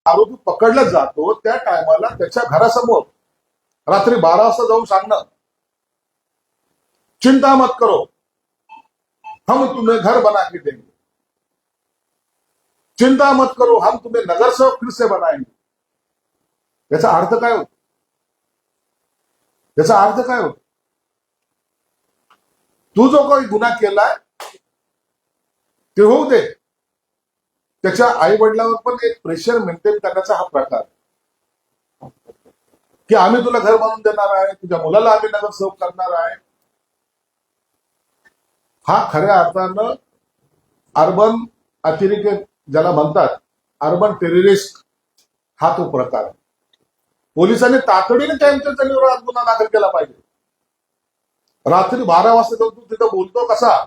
आरोपी पकडला जातो त्या टायमाला त्याच्या घरासमोर रात्री 12 वाजता जाऊन सांगणं, चिंता मत करो, हम तुम्हें घर बना के देंगे, चिंता मत करो, हम तुम्हें नगर सेवक फिर से बनाएंगे. याचा अर्थ काय होतो? याचा अर्थ काय होतो? तू जो काही गुन्हा केलाय ते होऊ दे, त्याच्या आई वडिलांवर पण एक प्रेशर मेंटेन करण्याचा हा प्रकार, की आम्ही तुला घर बांधून देणार आहे, तुझ्या मुलाला आम्ही नगरसेवक करणार आहे. हा खऱ्या अर्थानं अर्बन अतिरेक ज्याला म्हणतात, अर्बन टेररिस्ट, हा तो प्रकार. पोलिसांनी तातडीने त्यांच्या विरोधात गुन्हा दाखल केला पाहिजे. रात्री 12 वाजता जाऊन तू तिथं बोलतो कसा?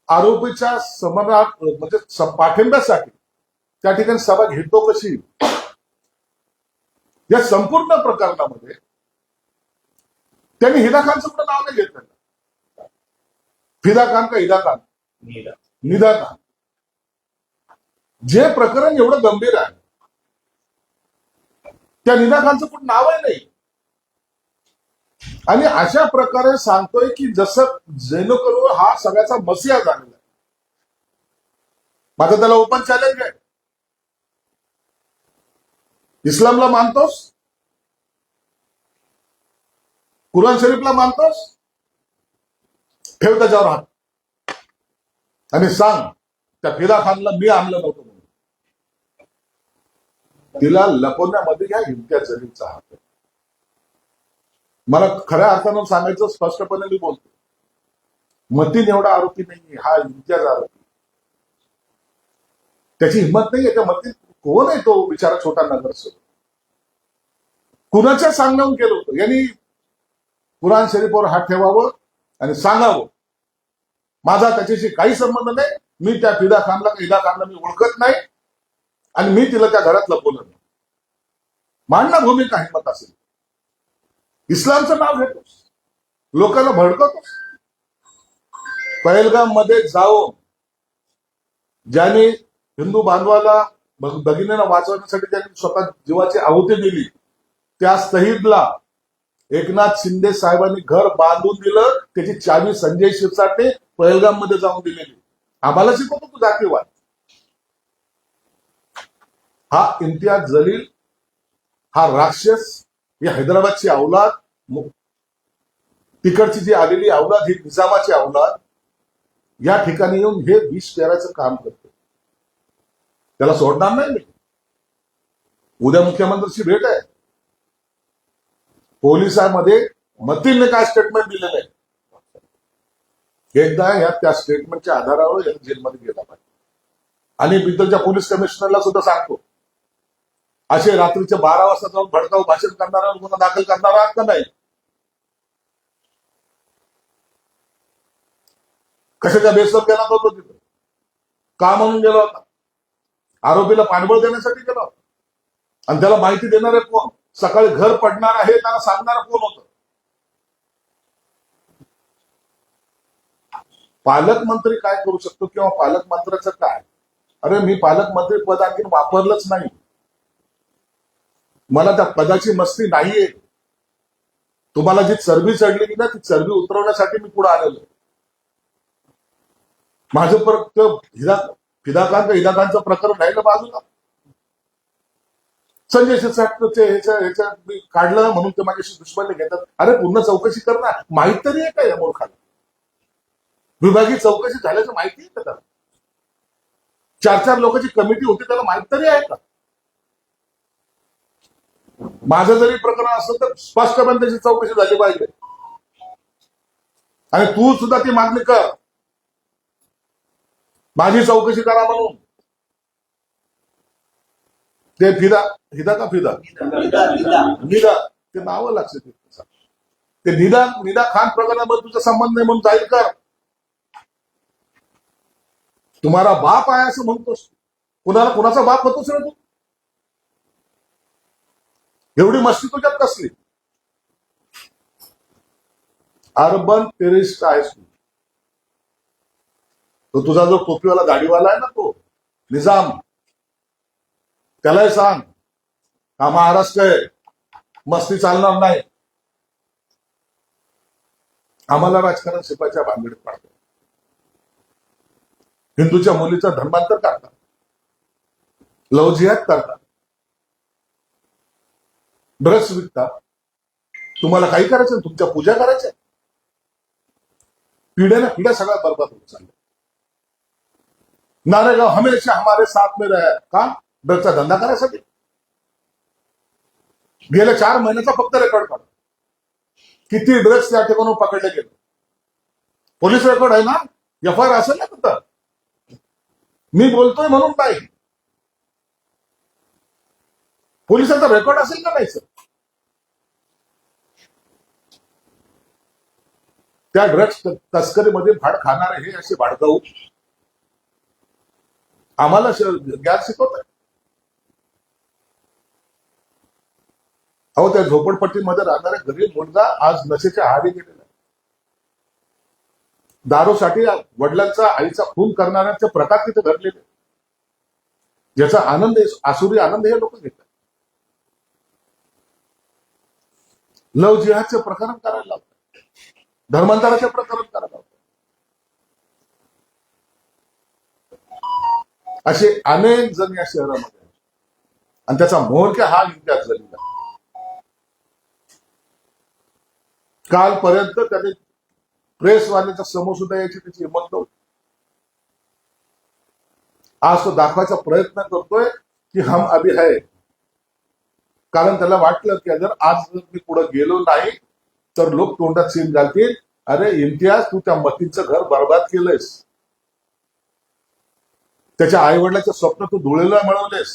आरोपीच्या समनार्थ म्हणजे पाठिंब्यासाठी त्या ठिकाणी सभा घेतो कशी? या संपूर्ण प्रकरणामध्ये त्यांनी हिदा खानचं पण नाव नाही घेतलं. फिदा खान का हिदा खान? निदा खान. जे प्रकरण एवढं गंभीर आहे त्या निदा खानचं पण नावही नाही. आणि अशा प्रकारे सांगतोय की जसं जेणेकरून हा सगळ्याचा मसिहा झालेला आहे. माझं त्याला ओपन चॅलेंज आहे. इस्लामला मानतोस? कुराण शरीफला मानतोस? ठेव त्याच्यावर हात आणि सांग त्या फिदा खानला मी आणलं नव्हतं म्हणून. तिला लपवण्यामध्ये ह्या इम्तियाज जलीलचा हात आहे. मला खऱ्या अर्थानं सांगायचं, स्पष्टपणे मी बोलतो, मतीन एवढा आरोपी नाहीये, हा इम्तियाज आरोपी. त्याची हिंमत नाहीये. त्या मतीन कोण आहे तो बिचारा छोटा नगरसेवक? कुणाच्या सांगण्याहून केलं होतं? यांनी कुराण शरीफवर हात ठेवावं आणि सांगावं, माझा त्याच्याशी काही संबंध नाही, मी त्या फिदा खानला मी ओळखत नाही आणि मी तिला त्या घरात लपवलं नाही. मांडणा भूमिका हिंमत असेल. इस्लामचं नाव घेतोस, लोकांना भडकवतोस. पहलगाम मध्ये जाऊन ज्यांनी हिंदू बांधवाला भगिनीला वाचवण्यासाठी त्यांनी स्वतः जीवाची आहुती दिली, त्या शहीदला एकनाथ शिंदे साहेबांनी घर बांधून दिलं. त्याची चावी संजय शिरसाटे पहलगाम मध्ये जाऊन दिलेली. आम्हाला शिकवतो तू जातीवाद. हा इम्तियाज जलील, हा राक्षस, ही हैदराबादची अवलाद, तिकडची जी आलेली अवलाद, ही निजामाची अवलाद, या ठिकाणी येऊन हे विष पेरायचं काम करतो. त्याला सोडणार नाही मी. उद्या मुख्यमंत्र्यांची भेट आहे. पोलिसांमध्ये मतीनने काय स्टेटमेंट दिलेलं आहे, एकदा या त्या स्टेटमेंटच्या आधारावर याला जेलमध्ये गेला पाहिजे. आणि बिद्दलच्या पोलीस कमिशनरला सुद्धा सांगतो, असे रात्रीचे 12 वाजता जाऊन भडकाऊ भाषण करणारा गुन्हा दाखल करणारा आहात का नाही? कशाच्या बेसवर गेला होता तिथं? का म्हणून गेला होता? आरोपीला पाठबळ देण्यासाठी गेला होता. आणि त्याला माहिती देणारे कोण? सकाळी घर पडणार आहे त्याला सांगणारा कोण होतं? पालकमंत्री काय करू शकतो किंवा पालकमंत्र्याचं काय? अरे मी पालकमंत्री पद आणखी वापरलंच नाही. मला त्या पदाची मस्ती नाहीये. तुम्हाला जी चरबी चढलेली ना, ती चरबी उतरवण्यासाठी मी पुढे आलेलो. माझं फिदा खानचं प्रकरण राहिलं बाजूला. संजय शिरसाटचे ह्याच्या मी काढलं म्हणून ते माझ्याशी दुश्मनी घेतात. अरे पूर्ण चौकशी करणार, माहित तरी आहे का या मूर्खाला? विभागीय चौकशी झाल्याचं माहिती आहे का त्याला? 4 लोकांची कमिटी होती, त्याला माहित तरी आहे का? माझं जरी प्रकरण असलं तर स्पष्टपणे त्याची चौकशी झाली पाहिजे. आणि तू सुद्धा ती मागणी कर, माझी चौकशी करा म्हणून. ते हिदा निदा, ते नावं लक्षात येत. ते निदा खान प्रकरणामध्ये तुझा संबंध नाही म्हणून जाहीर कर. तुम्हाला बाप आहे असं म्हणतोस. कुणाचा बाप होतोस रे तू? एवढी मस्ती तुझ्यात कसली? अर्बन टेररिस्ट आहेस तू. तो तुझा जो टोपीवाला गाडीवाला आहे ना, तो निजाम, त्यालाही सांग, हा महाराष्ट्र आहे, मस्ती चालणार नाही. आम्हाला राजकारण शिकवायच्या भानगडीत पाडतो. हिंदूच्या मुलीचं धर्मांतर करतात, लव जिहाद करतात, ड्रग्स विकतात. तुम्हाला काही करायचं, तुमच्या पूजा करायच्या. पिढ्याने पिढ्या सगळ्यात बरबाद होत चालल्या. नारेगाव हमेशा हमारे साथ में रहा. का? ड्रग्सचा धंदा करायसाठी. गेल्या 4 महिन्याचा फक्त रेकॉर्ड काढा, किती ड्रग्स त्या ठिकाणी पकडले गेले. पोलीस रेकॉर्ड आहे ना, एफआयआर असेल ना तिथं. मी बोलतोय म्हणून नाही, पोलिसांचा रेकॉर्ड असेल का नाही सर? त्या ड्रग्स तस्करीमध्ये भाड खाणारे हे असे भाडकाऊ आम्हाला ज्ञान शिकवत आहे. अहो, त्या झोपडपट्टीमध्ये राहणारे गरीब मुलगा आज नशेच्या आहारी गेलेला आहे. दारूसाठी वडिलांचा आईचा खून करणाऱ्यांचे प्रकार तिथे घडलेले, ज्याचा आनंद, आसुरी आनंद हे लोक घेतात. लव जिहादचे प्रकरण करायला लावतात, धर्मांतराचे प्रकरण करायला लावतात. असे अनेक जण या शहरामध्ये आहेत. आणि त्याचा मोहरक्या हा इम्तियाज जलील. कालपर्यंत त्याने प्रेसवाल्याचा समोर सुद्धा यायची त्याची हिंमत नव्हती. आज तो दाखवायचा प्रयत्न करतोय की हम अभी है. कारण त्याला वाटलं की जर आज मी पुढे गेलो नाही तर लोक तोंडात सीन घालतील, अरे इम्तियाज, तू त्या मतींचं घर बर्बाद केलंयस. त्याच्या आई वडिलाचं स्वप्न तू धुळेला मिळवलेस,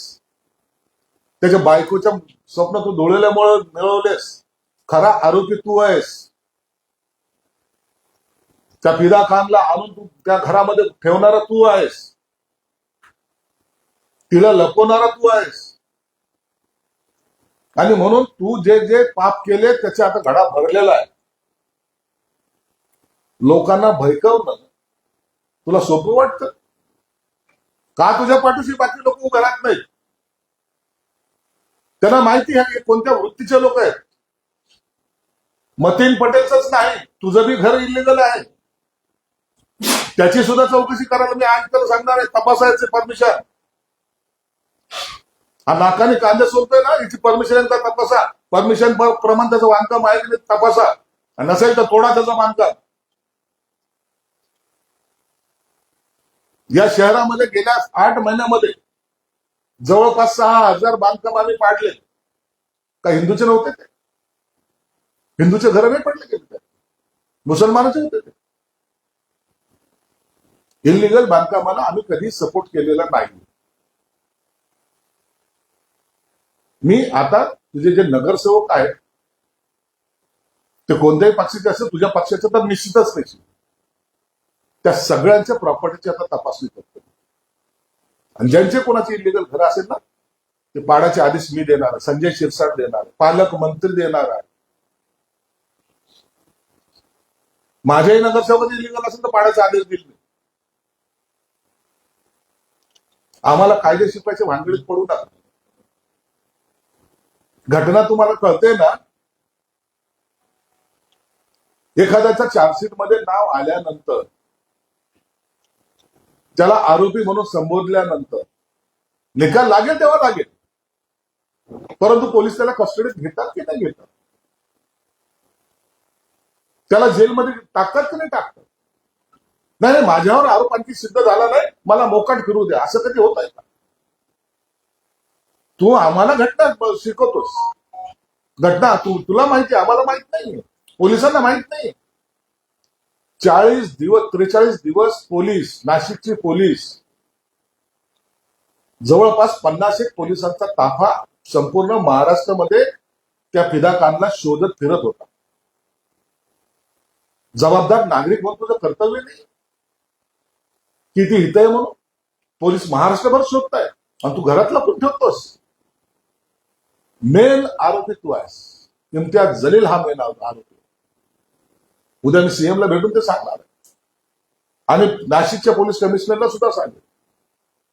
त्याच्या बायकोचं स्वप्न तू धुळेला मिळवलेस. खरा आरोपी तू आहेस. त्या फिदा खानला आणून तू त्या घरामध्ये ठेवणारा तू आहेस, तिला लपवणारा तू आहेस. आणि म्हणून तू जे जे पाप केले त्याचे आता घडा भरलेला आहे. लोकांना भयकवणं तुला सोपं वाटतं का? तुझ्या पाठीशी बाकी लोक उभे राहत नाहीत. त्यांना माहिती आहे की कोणत्या वृत्तीचे लोक आहेत. मतीन पटेलच नाही, तुझं बी घर इलिगल आहे, त्याची सुद्धा चौकशी करायला मी आज त्याला सांगणार आहे. तपासायचे परमिशन. हा नाकाने कांदे सोडतोय ना, याची परमिशन एकदा तपासा. परमिशन प्रमाण त्याचं बांधकाम आहे की नाही तपासा. नसेल तर तोडा त्याचं बांधकाम. या शहरामध्ये गेल्या 8 महिन्यामध्ये जवळपास 6,000 बांधकाम आम्ही पाडले. का हिंदूचे नव्हते ते? हिंदूचे घर नाही पडले गेले, मुसलमानाचे होते ते. इलिगल बांधकामाला आम्ही कधी सपोर्ट केलेला नाही. मी आता तुझे जे नगरसेवक आहेत ते कोणत्याही पक्षाचे असेल, तुझ्या पक्षाचे तर निश्चितच नाही, त्या सगळ्यांच्या प्रॉपर्टीची आता तपासणी करतो. आणि ज्यांचे कोणाचे इलिगल घर असेल ना, ते पाडाचे आदेश मी देणार आहे, संजय शिरसाट देणार आहे, पालकमंत्री देणार आहे. माझ्याही नगरसेवकाचे इलिगल असेल तर पाडाचे आदेश दिले. आम्हाला कायदे शिकवायचे भानगडीत पडू नका. घटना तुम्हाला कळते ना, एखाद्याच्या चार्जशीट मध्ये नाव आल्यानंतर, त्याला आरोपी म्हणून संबोधल्यानंतर निकाल लागेल तेव्हा लागेल. परंतु पोलीस त्याला कस्टडीत घेतात की नाही घेतात, त्याला जेलमध्ये टाकतात की नाही टाकतात. नाही, माझ्यावर आरोप आणखी सिद्ध झाला नाही, मला मोकाट फिरू द्या, असं कधी होत आहे का? तू आम्हाला घटना शिकवतोस. घटना तुला माहिती, आम्हाला माहित नाही, पोलिसांना माहित नाही. 43 दिवस पोलीस, नाशिकची पोलीस, जवळपास 50 पोलिसांचा ताफा संपूर्ण महाराष्ट्रामध्ये त्या फिदा खानला शोधत फिरत होता. जबाबदार नागरिक म्हणून तुझं कर्तव्य नाही की ती हित आहे म्हणून? पोलीस महाराष्ट्रभर शोधताय आणि तू घरात लपून ठेवतोस. मेन आरोपी तू आहेस. इम्तियाज जलील हा मेन आरोपी. उद्या मी सीएमला भेटून ते सांगणार आहे आणि नाशिकच्या पोलीस कमिशनरला सुद्धा सांगेल.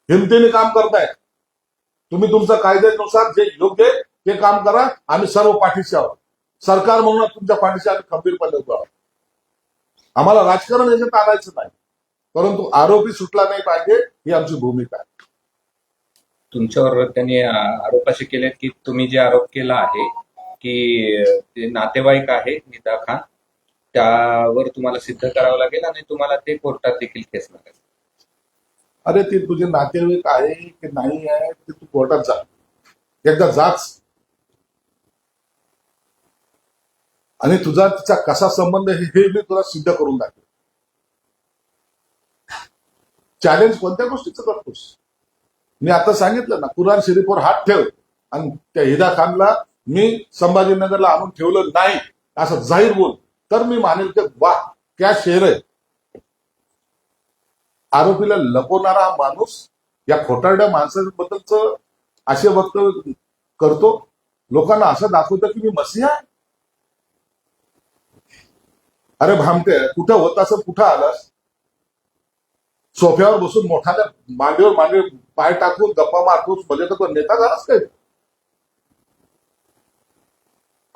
हिमतीने काम करतायत. तुम्ही तुमच्या कायद्यानुसार जे योग्य आहे ते काम करा. आम्ही सर्व पाठीशी आहोत. सरकार म्हणून तुमच्या पाठीशी आम्ही खंबीरपणे उभे आहोत. आम्हाला राजकारण याच्यात आणायचं नाही, परंतु आरोपी सुटला नाही पाहिजे ही आमची भूमिका आहे. तुमच्यावर त्यांनी आरोप असे केलेत की तुम्ही जे आरोप केला आहे की ते नातेवाईक आहे निदा खान, त्यावर तुम्हाला सिद्ध करावं लागेल आणि तुम्हाला ते कोर्टात देखील खेचणार आहे. अरे ते तुझे नातेवाईक आहे की नाही आहे ते तू कोर्टात जा, एकदा जाच, आणि तुझा तिचा कसा संबंध आहे हे मी तुला सिद्ध करून दाखवेन. चॅलेंज कोणत्या गोष्टीचं करतोस? मी आता सांगितलं ना, कुराण शरीफवर हात ठेव आणि त्या हिदा खानला मी संभाजीनगरला आणून ठेवलं नाही असं जाहीर बोल, तर मी मानेल की वाह क्या शेर आहे. आरोपीला लपवणारा हा माणूस या खोटारड्या माणसाबद्दलच असे वक्तव्य करतो, लोकांना असं दाखवतं की मी मसीहा आहे. अरे भामटे, कुठं होत असं कुठं आलास? सोफ्यावर बसून मोठ्याने मांडीवर मांडी पाय टाकून गप्पा मारतोस, म्हणजे तर तो नेता झालास काय?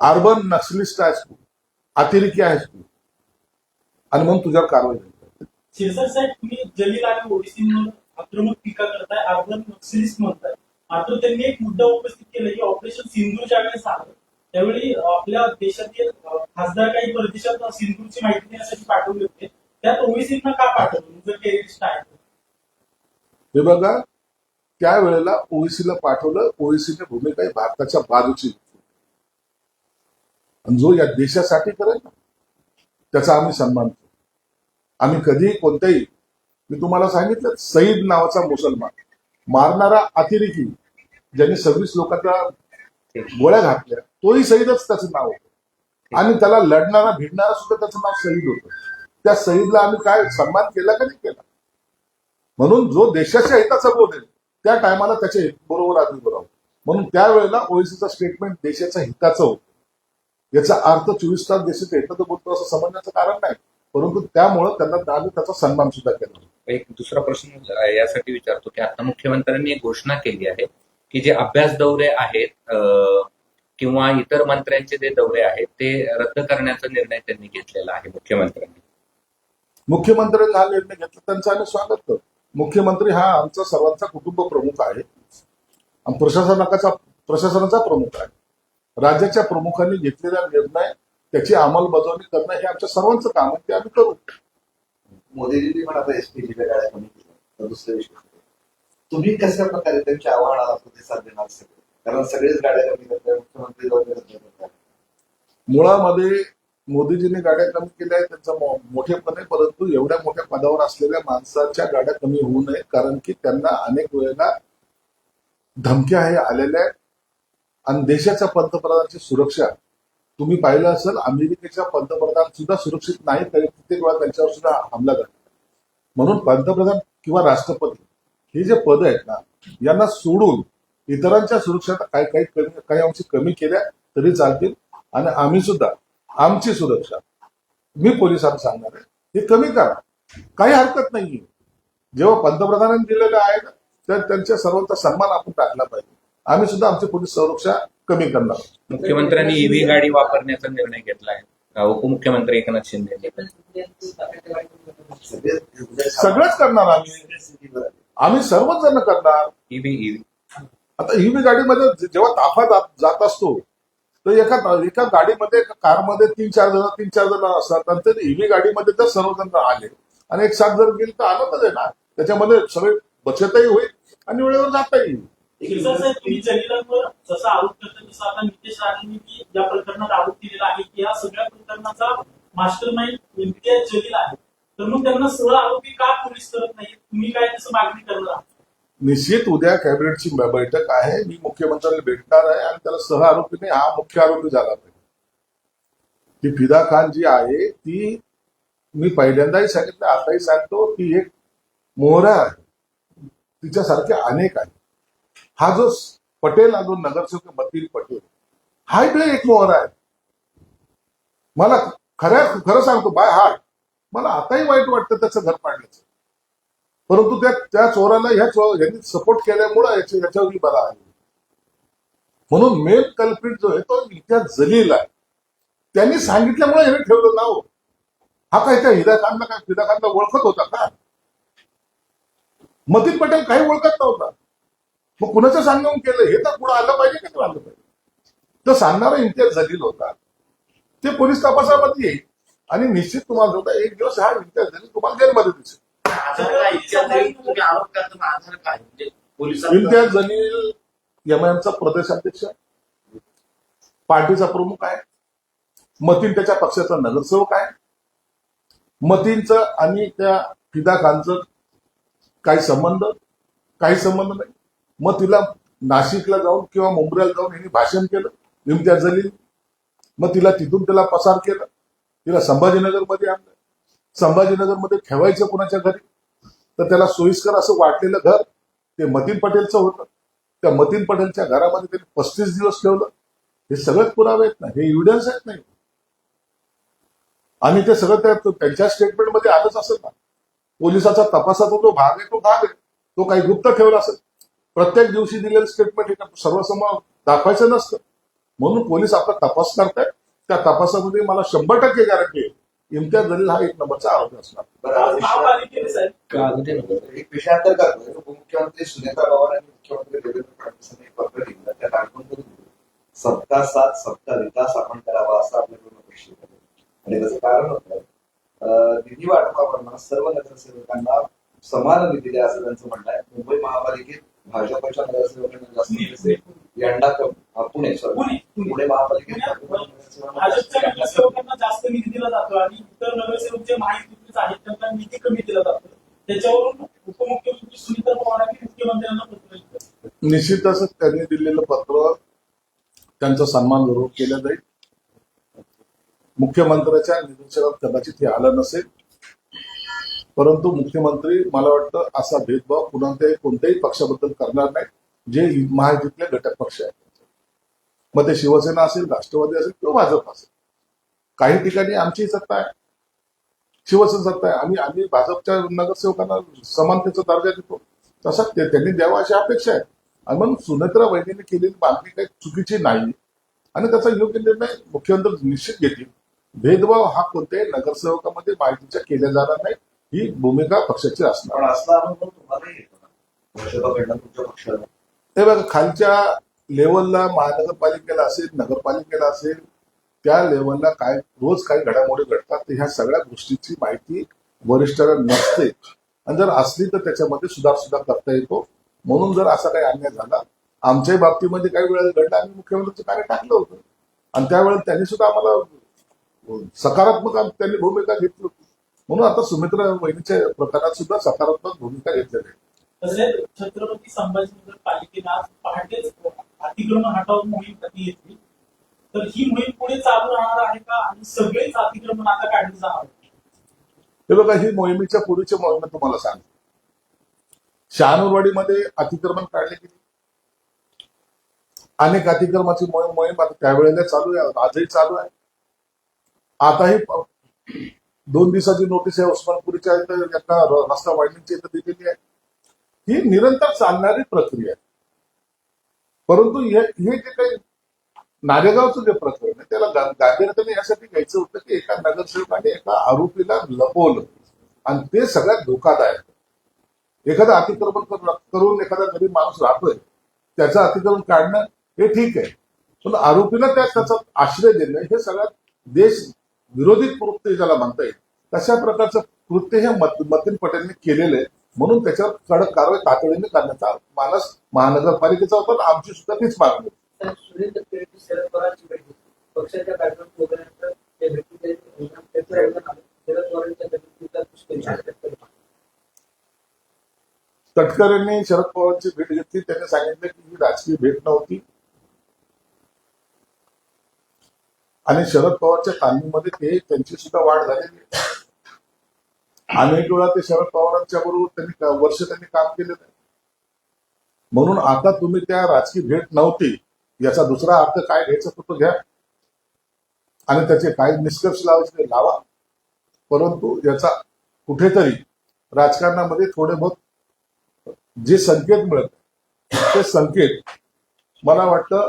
अर्बन नक्सलिस्ट आहेस तू, अतिरेकी आहेस तू, आणि म्हणून तुझ्यावर कारवाई झाली. शिरसाट साहेब, तुम्ही जलील आणि ओबीसींवर आक्रमक टीका करताय, अर्बन नक्सलिस्ट म्हणताय. मात्र त्यांनी एक मुद्दा उपस्थित केला की ऑपरेशन सिंधूर ज्यावेळेस आलं त्यावेळी आपल्या देशातील खासदार काही परदेशात सिंधूरची माहिती देण्यासाठी पाठवले होते, त्यात ओबीसींना का पाठवलं जर टेररिस्ट आहे? हे बघा, त्यावेळेला ओईसीला पाठवलं. ओईसीने भूमिका ही भारताच्या बाजूची, आणि जो या देशासाठी करेल ना त्याचा आम्ही सन्मान करू. आम्ही कधी कोणत्याही, मी तुम्हाला सांगितलं, सईद नावाचा मुसलमान मारणारा अतिरेकी ज्यांनी 26 लोकांच्या गोळ्या घातल्या, तोही सईदच त्याचं नाव होतं, आणि त्याला लढणारा भिडणारा सुद्धा त्याचं नाव सईद होतं. त्या सईदला आम्ही काय सन्मान केला का नाही केला? म्हणून जो देशाच्या हिताचा बोलेल त्या टायमाला त्याच्या बरोबर आम्ही बरोबर. म्हणून त्यावेळेला ओएसीचं स्टेटमेंट देशाच्या हिताचं होतं. याचा अर्थ 24 तास देशाच्या हिताचं बोलतो असं समजण्याचं कारण नाही, परंतु त्यामुळं त्यांना त्याचा सन्मान सुद्धा केला. एक दुसरा प्रश्न यासाठी विचारतो की आता मुख्यमंत्र्यांनी एक घोषणा केली आहे की जे अभ्यास दौरे आहेत किंवा इतर मंत्र्यांचे जे दौरे आहेत ते रद्द करण्याचा निर्णय त्यांनी घेतलेला आहे. मुख्यमंत्र्यांनी हा निर्णय घेतला, त्यांचं आम्ही स्वागत करतो. मुख्यमंत्री हा आमचा सर्वांचा कुटुंब प्रमुख आहे, प्रशासनाचा प्रमुख आहे. राज्याच्या प्रमुखांनी घेतलेला निर्णय त्याची अंमलबजावणी करणं हे आमच्या सर्वांचं काम आहे, ते आम्ही करू. मोदीजींनी पण आता एसपीजीच्या गाड्या कमी केल्या, दुसरा विषय तुम्ही कशा प्रकारे त्यांच्या आव्हानाला प्रतिसाद देणार? कारण सगळेच गाड्या कमी करतात, मुख्यमंत्री करतात. मुळामध्ये मोदीजींनी गाड्या कमी केल्या त्यांचा मोठेपण आहे, परंतु एवढ्या मोठ्या पदावर असलेल्या माणसाच्या गाड्या कमी होऊ नये, कारण की त्यांना अनेक वेळेला धमक्या हे आलेल्या आहेत. आणि देशाच्या पंतप्रधानांची सुरक्षा तुम्ही पाहिलं असेल, अमेरिकेच्या पंतप्रधान सुद्धा सुरक्षित नाही, तरी कित्येक वेळा त्यांच्यावर सुद्धा हमला झाला. म्हणून पंतप्रधान किंवा राष्ट्रपती हे जे पद आहेत ना, यांना सोडून इतरांच्या सुरक्षा काही अंशी कमी केल्या तरी चालतील. आणि आम्ही सुद्धा आमची सुरक्षा, मी पोलिसांना सांगणार आहे, हे कमी करा, काही हरकत नाहीये. जेव्हा पंतप्रधानांनी दिलेलं आहे ना, तर त्यांच्या सर्वांचा सन्मान आपण टाकला पाहिजे. आम्ही सुद्धा आमची पोलीस सुरक्षा कमी करणार. मुख्यमंत्र्यांनी ईव्ही गाडी वापरण्याचा निर्णय घेतला आहे, उपमुख्यमंत्री एकनाथ शिंदे सगळंच करणार आम्ही सर्वच जण करणार. ईव्ही आता ईव्ही गाडीमध्ये जेव्हा ताफा जात असतो तर एका गाडीमध्ये एका कारमध्ये 3-4 जण असतात, नंतर ईव्ही गाडीमध्ये जर सर्वजण आले आणि एक साथ जर गेले तर आनंदच आहे ना, त्याच्यामध्ये सगळे बचतही होईल आणि वेळेवर जाता येईल. साहेब, तुम्ही जलीलांवर जसा आरोप करता तसं आता नितेश राणेंनी या प्रकरणात आरोप केलेला आहे की या सगळ्या प्रकरणाचा मास्टर माइंड इम्तियाज जलील आहे, तर मग त्यांना सरळ आरोपी का पोलीस करत नाही? तुम्ही काय तसं मागणी करणार आहात? निश्चित उद्या कॅबिनेटची बैठक आहे, मी मुख्यमंत्र्यांना भेटणार आहे आणि त्याला सह आरोपीने हा मुख्य आरोपी झाला पाहिजे. ती फिदा खान जी आहे ती, मी पहिल्यांदाही सांगितलं आताही सांगतो, ती एक मोहरा आहे, तिच्यासारखे अनेक आहेत. हा जो पटेल हा जो नगरसेवक मतीन पटेल, हा एक मोहरा आहे. मला खरं सांगतो बाय हार्ट, मला आताही वाईट वाटतं त्याचं घर पाडण्याचं, परंतु त्या चोराला यांनी सपोर्ट केल्यामुळे याच्यावर बरा आहे. म्हणून मेन कल्प्रिट जो आहे तो इम्तियाज जलील आहे. त्यांनी सांगितल्यामुळे हे ठेवलं ना हो. हा काय त्या हिदा खानला काय फिदा खानला ओळखत होता का? मतीन पटेल काही ओळखत नव्हता. मग कुणाचं सांगून केलं हे तर पुढे आलं पाहिजे की नाही आलं पाहिजे. तर सांगणारा इम्तियाज जलील होता. ते पोलीस तपासामध्ये येईल आणि निश्चित तुम्हाला होता एक दिवस हा इम्तियाज जलील तुम्हाला जेलमध्ये दिसेल. तुम्ही आरोप करताना आधार काय म्हणजे पोलिसांना इम्तियाज जलील एमआयएमचा प्रदेशाध्यक्ष आहे, पार्टीचा प्रमुख आहे. मतीन त्याच्या पक्षाचा नगरसेवक आहे. मतीनचं आणि त्या फिदा खानचं काही संबंध नाही. मग तिला नाशिकला जाऊन किंवा मुंबईला जाऊन यांनी भाषण केलं इम्तियाज जलील. मग तिला तिथून त्याला पसार केलं, तिला संभाजीनगरमध्ये आणलं. संभाजीनगरमध्ये ठेवायचं कुणाच्या घरी, तर त्याला सोयीस्कर असं वाटलेलं घर ते मतीन पटेलचं होतं. त्या मतीन पटेलच्या घरामध्ये त्यांनी 35 दिवस ठेवलं. हे सगळेच पुरावे आहेत ना, हे एव्हिडन्स आहेत नाही. आणि ते सगळं त्यांच्या स्टेटमेंटमध्ये आलंच असेल ना. पोलिसाचा तपासाचा जो भाग आहे तो काही गुप्त ठेवला असेल. प्रत्येक दिवशी दिलेलं स्टेटमेंट हे सर्वसमोर दाखवायचं नसतं. म्हणून पोलीस आपला तपास करतायत. त्या तपासामध्ये मला 100% गॅरंटी आहे इम्तियाज जलील हा एक नंबरचा आरोपी असणार. बरं, आज महापालिकेने साहेब एक विषयांतर करतोय. उपमुख्यमंत्री सुनेत्रा पवार आणि मुख्यमंत्री देवेंद्र फडणवीस यांनी एक पत्र लिहिलं. त्या टाकून सबका साथ सबका विकास आपण करावा असं आपल्याकडून अपेक्षित आहे. आणि त्याचं कारण होतं निधी वाटपाप्रमाणे सर्व नगरसेवकांना समान निधी द्या असं त्यांचं म्हणणं आहे. मुंबई महापालिकेत भाजपच्या नगरसेवकांना जास्त पैसे यंदा पुणे महापालिकेत भाजपच्या नगरसेवकांना जास्त निधी दिला जातो आणि इतर नगरसेवक जे महायुतीचेच आहेत त्यांना निधी कमी दिला जातो. त्याच्यावरून उपमुख्यमंत्री सुनीता पवारांनी मुख्यमंत्र्यांना पत्र लिहिलं. निश्चितच त्यांनी दिलेलं पत्र त्यांचा सन्मान जरूर केला जाईल. मुख्यमंत्र्याच्या निदर्शनात कदाचित हे आलं नसेल, परंतु मुख्यमंत्री मला वाटतं असा भेदभाव कोणत्याही पक्षाबद्दल करणार नाही जे महायुतीतले घटक पक्ष आहेत. मग ते शिवसेना असेल, राष्ट्रवादी असेल किंवा भाजप असेल. काही ठिकाणी आमची सत्ता आहे, शिवसेना सत्ता आहे. आम्ही भाजपच्या नगरसेवकांना समानतेचा दर्जा देतो, तसा त्यांनी द्यावा अशी अपेक्षा आहे. आणि म्हणून सुनेत्रा वहिनीने केलेली मागणी काही चुकीची नाही आणि त्याचा योग्य निर्णय मुख्यमंत्री निश्चित घेतील. भेदभाव हा कोणत्याही नगरसेवकामध्ये माहितीच्या केल्या जाणार नाही, ही भूमिका पक्षाची असणार. पण असला अनुभव तुम्हालाही येतो ना भाजपकडनं तुमच्या पक्षाला. हे बघा, खालच्या लेवलला महानगरपालिकेला असेल, नगरपालिकेला असेल, त्या लेवलला रोज काही घडामोडी घडतात. तर ह्या सगळ्या गोष्टीची माहिती वरिष्ठांना नसते आणि जर असली तर त्याच्यामध्ये सुद्धा करता येतो. म्हणून जर असा काही अन्याय झाला, आमच्याही बाबतीमध्ये काही वेळेस घडला, आम्ही मुख्यमंत्र्यांचं कार्य टाकलं होतं आणि त्यावेळेस त्यांनी सुद्धा आम्हाला सकारात्मक त्यांनी भूमिका घेतली होती. म्हणून आता सुमित्रा वहिनीच्या प्रकारात सुद्धा सकारात्मक भूमिका घेतलेली आहे. तसेच छत्रपती संभाजीनगर पालिकेने आज पहाटेच अतिक्रमण हटाव मोहीम हाती घेतली. तर ही मोहीम पुढे चालू राहणार आहे का आणि सगळेच अतिक्रमण आता काढली जाणार? हे बघा, ही मोहिमेच्या पूर्वीची मोहीम तुम्हाला सांगतो. शहानूरवाडीमध्ये अतिक्रमण काढले गेले, अनेक अतिक्रमणाची मोहीम आता त्यावेळेला चालू आहे, आजही चालू आहे. आताही 2 दिवसाची नोटीस आहे उस्मानपुरीच्या एका रस्ता वाढणीची इथं दिलेली आहे. ही निरंतर चालणारी प्रक्रिया आहे. परंतु हे जे काही नारेगावचं जे प्रकरण आहे त्याला गांभीर्याने यासाठी घ्यायचं होतं की एका नगरसेवकाने एका आरोपीला लपवलं आणि ते सगळ्यात धोकादायक. एखादा अतिक्रमण करून एखादा गरीब माणूस राहतोय, त्याचं अतिक्रमण काढणं हे ठीक आहे, पण आरोपीला त्याचा आश्रय देणं हे सगळ्यात देश विरोधी कृत्य ज्याला म्हणता येईल तशा प्रकारचं कृत्य हे मतीन पटेलने केलेलं आहे. म्हणून त्याच्यावर कडक कारवाई तातडीने करण्याचा मानस महानगरपालिकेचा होता आणि आमची सुद्धा तीच मागणी. सुनील तटकरे शरद पवारांची बैठक पक्षाच्या बॅकग्राऊंड प्रोग्रामनंतर ते भेटून शरद पवारांच्या बैठकीचा तटकरेंनी शरद पवारांची भेट घेतली. त्यांनी सांगितलं की ही राजकीय भेट नव्हती आणि शरद पवारच्या तालमीमध्ये ते त्यांची सुद्धा वाढ झालेली आहे. अनेक वेळा ते शरद पवारांच्या बरोबर त्यांनी काम केलेलं आहे. म्हणून आता तुम्ही त्या राजकीय भेट नव्हती याचा दुसरा अर्थ काय घ्यायचा तो घ्या आणि त्याचे काय निष्कर्ष लावायचे लावा. परंतु याचा कुठेतरी राजकारणामध्ये थोडे बहुत जे संकेत मिळत ते संकेत मला वाटतं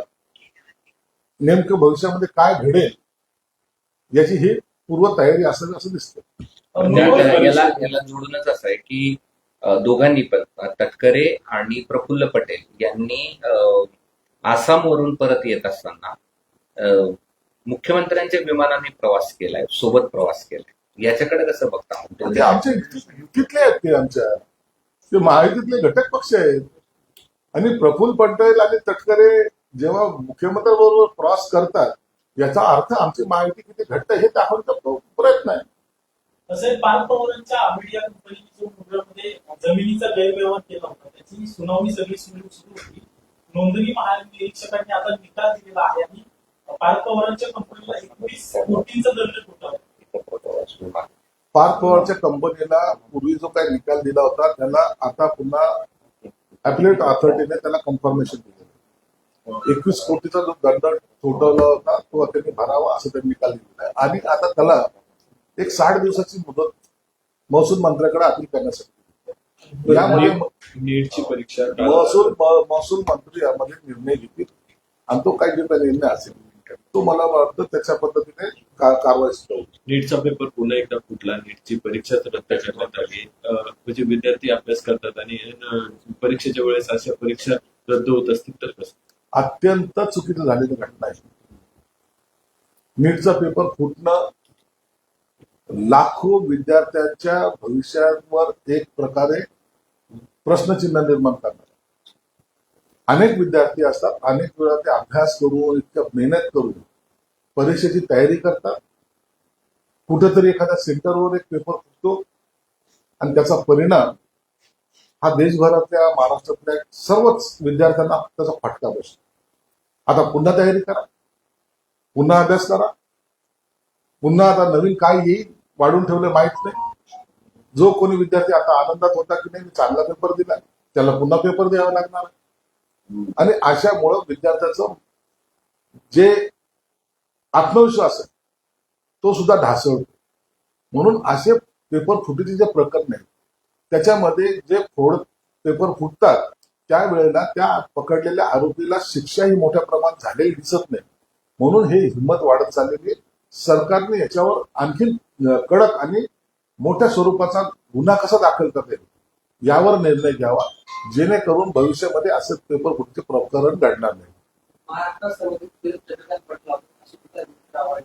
नेमकं भविष्यामध्ये काय घडेल याची ही पूर्वतयारी असेल असं दिसतं. याला जोडूनच असं आहे की दोघांनी पण तटकरे आणि प्रफुल्ल पटेल यांनी आसामवरून परत येत असताना मुख्यमंत्र्यांच्या विमानाने प्रवास केलाय, सोबत प्रवास केलाय. याच्याकडे कसं बघता? ते आमच्या युतीतले आहेत, ते महायुतीतले घटक पक्ष आहेत. आणि प्रफुल्ल पटेल आणि तटकरे जेव्हा मुख्यमंत्र्यांबरोबर प्रवास करतात याचा अर्थ आमची महायुती किती घट्ट हे दाखवण्याचा प्रयत्न आहे. तसे पार्थ पवारांच्या आमिडिया कंपनीने जो मुंबईमध्ये जमिनीचा गैरव्यवहार केला होता त्याची सुनावणी सगळी सुरू होती. नोंदणी महानिरीक्षकांनी आता निकाल दिलेला आहे आणि पार्थ पवारांच्या कंपनीला 21 कोटींचा दंड ठोठावला. पार्थ पवारच्या कंपनीला पूर्वी जो काही निकाल दिला होता त्याला आता पुन्हा ॲपलेट अथॉरिटीने त्याला कन्फर्मेशन दिलं. 21 कोटीचा जो दंड ठोठावला होता तो त्यांनी भरावा असं त्यांनी निकाल दिलेला आहे. आणि आता त्याला एक 60 दिवसाची मुदत महसूल मंत्र्याकडे अपील करण्यासाठी. यामध्ये नीटची परीक्षा महसूल मंत्री यामध्ये निर्णय घेतील आणि तो काही जे निर्णय असेल तो मला वाटतं त्याच्या पद्धतीने कारवाई सुरू होईल. नीटचा पेपर पुन्हा एकदा फुटला, नीटची परीक्षाच रद्द करण्यात आली. म्हणजे विद्यार्थी अभ्यास करतात आणि परीक्षेच्या वेळेस अशा परीक्षा रद्द होत असतील तर कसं? अत्यंत चुकीचं झालेली घटना आहे. नीटचा पेपर फुटणं लाखो विद्यार्थ्यांच्या भविष्यावर एक प्रकारे प्रश्नचिन्ह निर्माण करणार. अनेक विद्यार्थी असतात, अनेक वेळा ते अभ्यास करून इतक्या मेहनत करून परीक्षेची तयारी करतात. कुठेतरी एखाद्या सेंटरवर एक पेपर फुटतो आणि त्याचा परिणाम हा देशभरातल्या महाराष्ट्रातल्या सर्वच विद्यार्थ्यांना त्याचा फटका बसतो. आता पुन्हा तयारी करा, पुन्हा अभ्यास करा, पुन्हा आता नवीन काय येईल वाढून ठेवलं माहित नाही. जो कोणी विद्यार्थी आता आनंदात होता की नाही मी चांगला पेपर दिला त्याला पुन्हा पेपर द्यावा लागणार आहे. आणि अशामुळं विद्यार्थ्याचं जे आत्मविश्वास आहे तो सुद्धा ढासळतो. म्हणून असे पेपर फुटीचे जे प्रकरण आहे त्याच्यामध्ये जे पेपर फुटतात त्यावेळेला त्या पकडलेल्या आरोपीला शिक्षाही मोठ्या प्रमाणात झालेली दिसत नाही. म्हणून हे हिंमत वाढत चाललेली आहे. सरकारने याच्यावर आणखी कडक आणि मोठ्या स्वरूपाचा गुन्हा कसा दाखल करता येईल यावर निर्णय घ्यावा, जेणेकरून भविष्यामध्ये असं पेपर फुटीचे प्रकरण घडणार नाही. महाराष्ट्रात सर्वाधिक तेल चंद्रकांत पाटील अशी टीका जितेंद्र आव्हाड.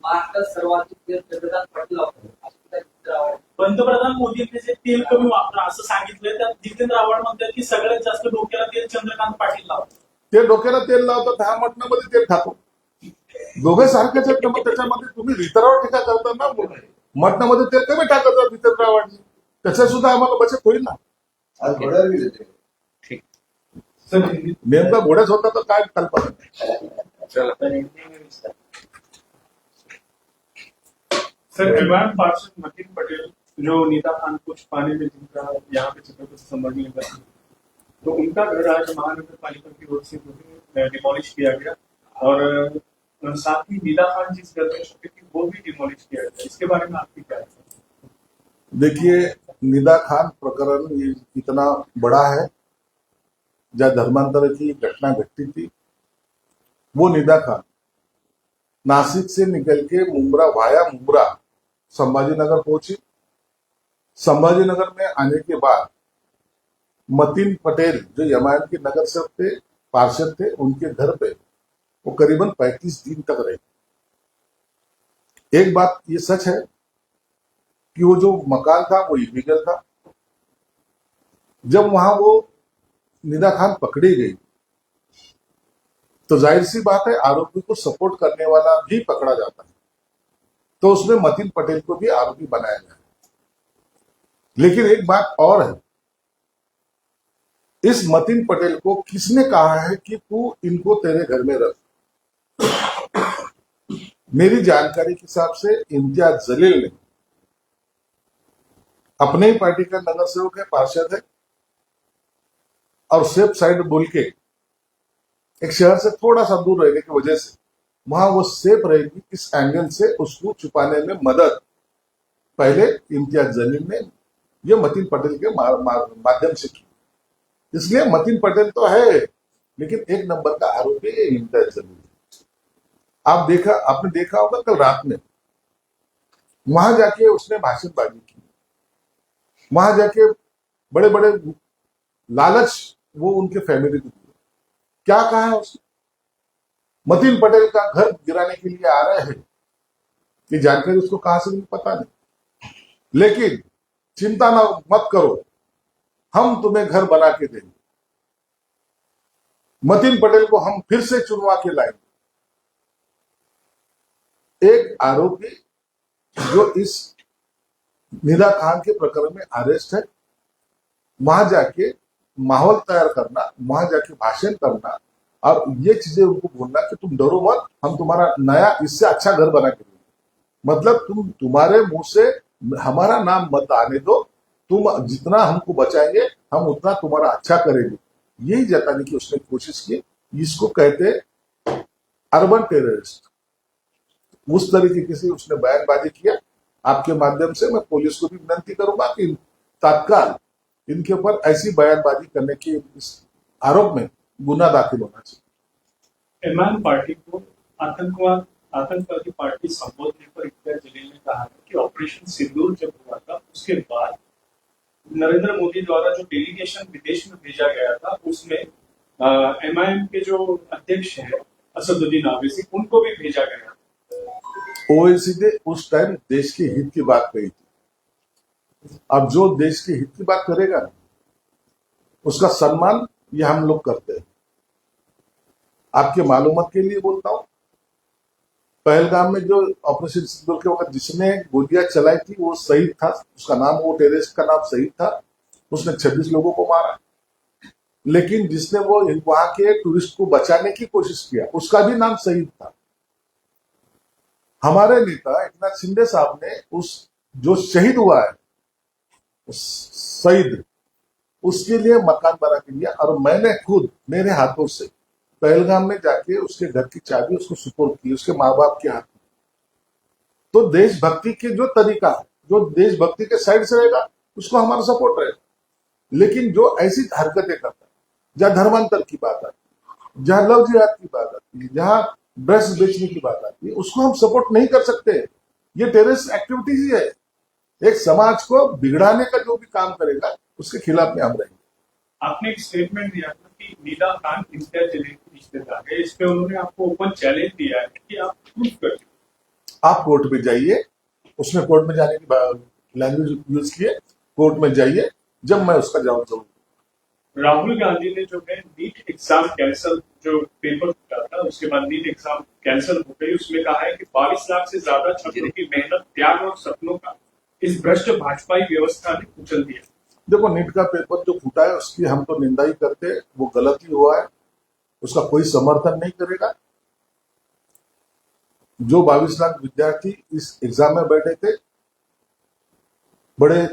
महाराष्ट्रात सर्वाधिक तेल चंद्रकांत पाटील अशी टीका जितेंद्र आव्हाड. पंतप्रधान मोदींनी जे तेल कमी वापरा असं सांगितलंय त्यात जितेंद्र आव्हाड म्हणतात की सगळ्यात जास्त डोक्याला तेल चंद्रकांत पाटील लावतात. ते डोक्याला तेल लावतात, हा मटणामध्ये तेल खातो. दोघे सारखेच आहेत. मग त्याच्यामध्ये तुम्ही इतरावर टीका करताना मटणामध्ये तेल कमी टाकतात जितेंद्र आव्हाडनी, त्याचा सुद्धा आम्हाला बचत होईल ना. आज घोड्यावर गेले ते. नेमका घोड्याच होता तर काय कल्पना नाही. सर, विवाद पार्षद मतीन पटेल जो नीता खान कुछ पाने में जिनका यहाँ पे छत्रपति संभाजी नगर, तो उनका घर आज महानगर पालिका की ओर से डिमोलिश किया गया और साथ ही नीता खान जिस घर में रहती थी वो भी डिमोलिश किया गया. इसके बारे में आपकी क्या है? देखिए, निदा खान प्रकरण ये इतना बड़ा है. जहाँ धर्मांतर की घटना घटी थी वो निदा खान नासिक से निकल के मुंब्रा वाया मुंब्रा संभाजीनगर पहुंची. संभाजीनगर में आने के बाद मतीन पटेल जो एमआईएम के नगर सेवक थे, पार्षद थे, उनके घर पे वो करीबन 35 दिन तक रहे. एक बात ये सच है कि वो जो मकान था वो इलीगल था. जब वहां वो निदा खान पकड़ी गई तो जाहिर सी बात है आरोपी को सपोर्ट करने वाला भी पकड़ा जाता है. तो उसमें मतीन पटेल को भी आरोपी बनाया गया. लेकिन एक बात और है, इस मतीन पटेल को किसने कहा है कि तू इनको तेरे घर में रख? मेरी जानकारी के हिसाब से इम्तियाज जलील ने, अपने ही पार्टी का नगर सेवक है, पार्षद है, और सेफ साइड बोल के एक शहर से थोड़ा सा दूर रहने की वजह से वहां वो सेफ रहेगी, इस एंगल से उसको छुपाने में मदद पहले इम्तियाज जलील ने ये मतीन पटेल के माध्यम से की. इसलिए मतीन पटेल तो है लेकिन एक नंबर का आरोपी है इम्तियाज जलील। आपने देखा होगा कल रात में वहां जाके उसने भाषणबाजी की, वहां जाके बड़े बड़े लालच वो उनके फैमिली को दिए। क्या कहा है उसने? मतीन पटेल का घर गिराने के लिए आ रहे हैं, ये जानकारी उसको कहां से मिली पता नहीं, लेकिन चिंता ना मत करो, हम तुम्हें घर बना के देंगे। मतीन पटेल को हम फिर से चुनवा के लाएंगे। एक आरोपी जो इस निदा खान के प्रकरण में अरेस्ट है, वहां जाके माहौल तैयार करना, वहां जाके भाषण करना और ये चीजें उनको बोलना कि तुम डरो मत, हम तुम्हारा नया इससे अच्छा घर बना के देंगे। मतलब तुम्हारे मुंह से हमारा नाम मत आने दो, तुम जितना हमको बचाएंगे हम उतना तुम्हारा अच्छा करेंगे। यही जताने की उसने कोशिश की। इसको कहते अर्बन टेररिस्ट। उस तरीके की से उसने बयानबाजी किया। आपके माध्यम से मैं पुलिस को भी विनती करूंगा कि तत्काल इनके ऊपर ऐसी बयानबाजी करने के इस आरोप में गुना दाखिल होना चाहिए। एमआईएम पार्टी को आतंकवादी पार्टी संबोधने पर इम्तियाज जलील ने कहा है कि ऑपरेशन सिंदूर जब हुआ था उसके बाद नरेंद्र मोदी द्वारा जो डेलीगेशन विदेश में भेजा गया था उसमें एमआईएम के जो अध्यक्ष हैं असदुद्दीन ओवैसी उनको भी भेजा गया। ओवैसी ने उस टाइम देश के हित की बात कही थी। अब जो देश के हित की बात करेगा ना, उसका सम्मान ये हम लोग करते हैं। आपके मालूमात के लिए बोलता हूं, पहलगाम में जो ऑपरेशन सिंदूर के वक्त जिसने गोलियां चलाई थी वो शहीद था, उसका नाम, वो टेररिस्ट का नाम शहीद था। उसने 26 लोगों को मारा। लेकिन जिसने वो वहां के टूरिस्ट को बचाने की कोशिश किया उसका भी नाम शहीद था। हमारे नेता एकनाथ शिंदे साहब ने उस जो शहीद हुआ है उस शहीद उसके लिए मकान बना के दिया और मैंने खुद मेरे हाथों से पहलगाम में जाके उसके घर की चाबी उसको सुपुर्द की, उसके माँ बाप के हाथ में। तो देशभक्ति के जो तरीका है, जो देशभक्ति के साइड से रहेगा उसको हमारा सपोर्ट रहेगा। लेकिन जो ऐसी हरकतें करता है, जहां धर्मांतर की बात आती है, जहां लव जिहाद की बात आती है, जहां ड्रग्स बेचने की बात आती है, उसको हम सपोर्ट नहीं कर सकते। ये टेररिस्ट एक्टिविटीज ही है। एक समाज को बिगड़ाने का जो भी काम करेगा उसके खिलाफ में हम रहेंगे। आपने एक स्टेटमेंट दिया था कि निदा खान इम्तियाज जलील की रिश्तेदार है, इस पे उन्होंने आपको ओपन चैलेंज दिया है कि आप प्रूफ करिए। आप कोर्ट में जाइए, उसमें कोर्ट में जाने की लैंग्वेज यूज किए, कोर्ट में जाइए, जब मैं उसका जवाब दूंगा। राहुल गांधी ने जो है नीट एग्जाम कैंसिल, जो पेपर फूटा था उसके बाद नीट एग्जाम कैंसिल हो गई, उसमें कहा है कि 22 लाख से ज्यादा छात्रों की मेहनत, त्याग और सपनों का इस भ्रष्ट भाजपाई व्यवस्था ने कुचल दिया। देखो, नीट का पेपर जो फूटा है उसकी हम तो निंदा ही करते हैं, वो गलती हुआ है, उसका कोई समर्थन नहीं करेगा। जो 22 लाख विद्यार्थी इस एग्जाम में बैठे थे, बड़े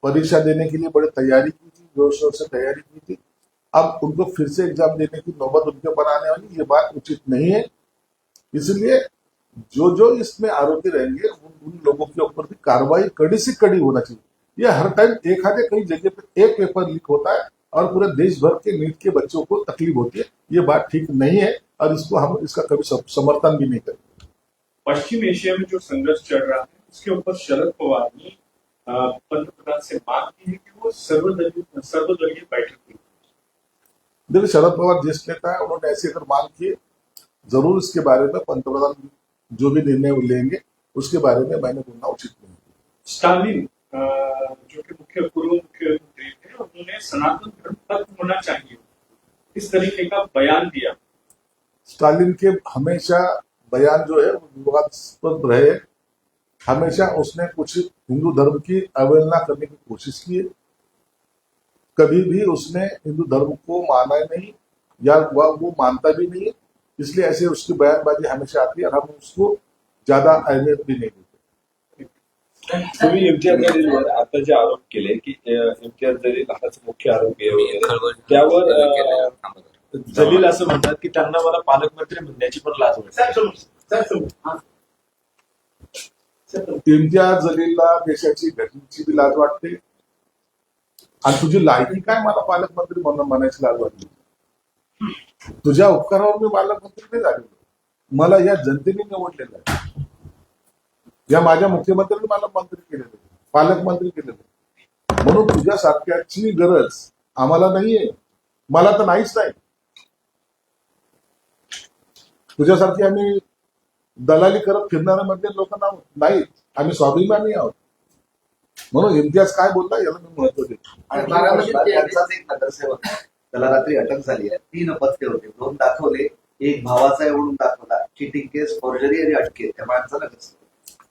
परीक्षा देने के लिए बड़े तैयारी की थी, जोर शोर से तैयारी की थी, अब उनको फिर से एग्जाम देने की नौबत उनके ऊपर आने वाली, ये बात उचित नहीं है। इसलिए जो जो इसमें आरोपी रहेंगे उन लोगों के ऊपर भी कार्रवाई कड़ी से कड़ी होना चाहिए। ये हर टाइम एक आधे कई जगह पे एक पेपर लीक होता है और पूरे देश भर के नीट के बच्चों को तकलीफ होती है, ये बात ठीक नहीं है और इसको हम इसका कभी समर्थन भी नहीं करेंगे। पश्चिम एशिया में जो संघर्ष चल रहा है उसके ऊपर शरद पवार ने पंतप्रधान से मांग की है कि वो सर्वदलीय बैठक की। देखिए, शरद पवार जिस नेता है, उन्होंने ऐसी अगर मांग की, जरूर इसके बारे में पंतप्रधान जो भी निर्णय लेंगे उसके बारे में मैंने बोलना उचित नहीं। स्टालिन जो कि पूर्व मुख्यमंत्री थे, उन्होंने सनातन धर्म खत्म होना चाहिए इस तरीके का बयान दिया। स्टालिन के हमेशा बयान जो है वो विवादास्पद रहे। हमेशा उसने कुछ हिंदू धर्म की अवहेलना करने की कोशिश की है। कभी भी उसने हिंदू धर्म को माना नहीं या वो मानता भी नहीं है, इसलिए ऐसे उसकी बयानबाजी हमेशा आती है और हम उसको ज्यादा अहमियत भी नहीं देते। तुम्ही इम्तियाज जलीलवर आता जे आरोप केले की इम्तियाज जलील हाच मुख्य आरोपी आहे वगैरे, त्यावर जलील असं म्हणतात की त्यांना मला पालकमंत्री म्हणण्याची पण लाज वाटते। इम्तियाज जलीलला देशाची घटनेची बी लाज वाटते आणि तुझी लायकी काय मला पालकमंत्री म्हणून म्हणायची लाज वाटली। तुझ्या उपकारावर मी पालकमंत्री नाही झालेलो. मला या जनतेने निवडलेलं आहे. या माझ्या मुख्यमंत्र्यांनी मला मंत्री केलेलं आहे, पालकमंत्री केलेलं आहे. म्हणून तुझ्यासारख्याची गरज आम्हाला नाहीये. मला तर नाहीच नाही. तुझ्यासारखी आम्ही दलाली करत फिरणाऱ्या मधले लोक नाहीत. आम्ही स्वाभिमानी आहोत. म्हणून इम्तियाज काय बोलला याला मी महत्व देतो. आणि त्यांचाच एक नगरसेवक आहे. त्याला रात्री अटक झाली आहे. 3 पथके होते, 2 दाखवले, एक भावाचा आहे म्हणून दाखवला. चिटिंग केस, फॉर्जरी आणि अटके. त्या माणसाला नगरसेवक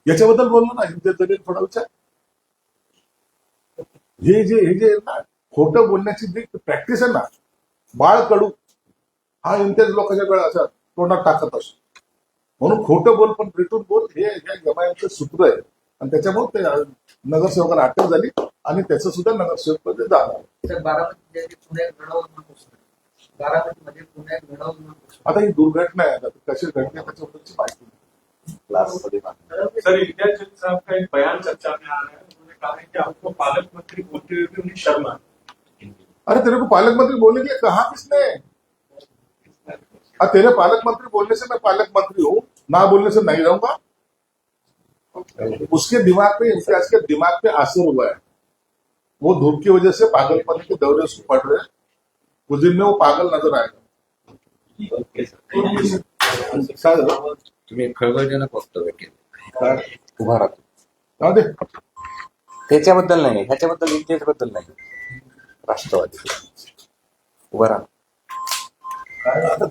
याच्याबद्दल बोललो ना इम्तियाज जलील फडणवीसच्या. हे जे ना खोटं बोलण्याची जी प्रॅक्टिस आहे ना, बाळ कडू हा इम्तियाज लोकांच्या गळ्यात असा तोंडात टाकत असतो. म्हणून खोटं बोल पण भेटून बोल हे या जमायचं सूत्र आहे. आणि त्याच्यामुळे ते नगरसेवकाला अटक झाली आणि त्याचं सुद्धा नगरसेवक पद जाणार. तर बारामती पुण्यात घडवून बारामतीमध्ये पुण्यात घडवून आता ही दुर्घटना आहे. आता कशी घडली त्याच्याबद्दलची माहिती नाही. क्लासमध्ये मानतात. सर इम्तियाज जलील साहब का एक बयान चर्चा में आ रहा है. उन्होंने कहा है कि आपको पालक मंत्री बोलते हुए भी उन्हें शर्म आ रही है. अरे तेरे को पालक मंत्री बोलने के लिए कहा किसने? तेरे पालक मंत्री बोलने से मैं पालक मंत्री हूँ, ना बोलने से नहीं रहूंगा. उसके दिमाग पे, इम्तियाज के दिमाग पे असर हुआ है. वो धूप की वजह से पागलपन के दौरे से पड़ रहे हैं. कुछ दिन में वो पागल नजर आएगा. काय झालं? तुम्ही खळबळजनक वक्तव्य केलं. उभा राहतो जाऊ दे. त्याच्याबद्दल नाही, ह्याच्याबद्दल इतिहासाबद्दल नाही. राष्ट्रवादी उभा राहा. आता ते